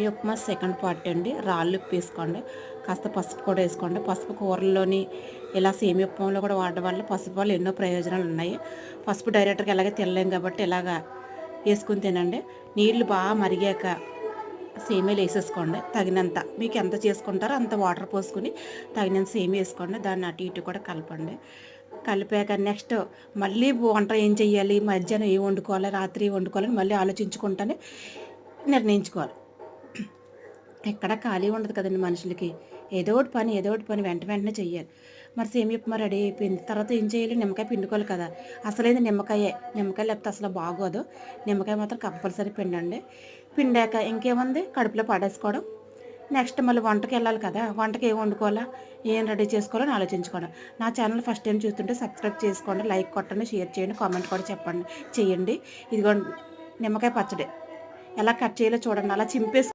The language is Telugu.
ఈ ఉప్మా సెకండ్ పార్ట్ అండి. రాళ్ళు ఉప్పు వేసుకోండి, కాస్త పసుపు కూడా వేసుకోండి. పసుపు కూరల్లోని ఇలా సేమియా ఉప్మాలో కూడా వాడడం వల్ల పసుపు వల్ల ఎన్నో ప్రయోజనాలు ఉన్నాయి. పసుపు డైరెక్ట్గా ఎలాగే తినలేం కాబట్టి ఇలాగా వేసుకుని తినండి. నీళ్లు బాగా మరిగాక సేమియాలు వేసేసుకోండి. తగినంత మీకు ఎంత చేసుకుంటారో అంత వాటర్ పోసుకుని తగినంత సేమియా వేసుకోండి. దాన్ని అటు ఇటు కూడా కలపండి. కలిపాక నెక్స్ట్ మళ్ళీ వంట ఏం చెయ్యాలి, మధ్యాహ్నం ఏం వండుకోవాలి, రాత్రి ఏం వండుకోవాలని మళ్ళీ ఆలోచించుకుంటానే నిర్ణయించుకోవాలి. ఎక్కడ ఖాళీ ఉండదు కదండి మనుషులకి. ఏదో ఒకటి పని వెంట వెంటనే చెయ్యాలి. మరి సేమియా ఉప్మా రెడీ అయిపోయింది. తర్వాత ఏం చేయాలి, నిమ్మకాయ పిండుకోవాలి కదా. అసలైంది నిమ్మకాయే. నిమ్మకాయ లేకపోతే అసలు బాగోదు. నిమ్మకాయ మాత్రం కంపల్సరీ పిండండి. పిండాక ఇంకేముంది, కడుపులో పడేసుకోవడం. నెక్స్ట్ మళ్ళీ వంటకి వెళ్ళాలి కదా. వంటకి ఏం వండుకోవాలా, ఏం రెడీ చేసుకోవాలని ఆలోచించుకోవడం. నా ఛానల్ ఫస్ట్ టైం చూస్తుంటే సబ్స్క్రైబ్ చేసుకోండి, లైక్ కొట్టండి, షేర్ చేయండి, కామెంట్ కూడా చేయండి. ఇదిగో నిమ్మకాయ పచ్చడి ఎలా కట్ చేయాలో చూడండి. అలా చింపేసి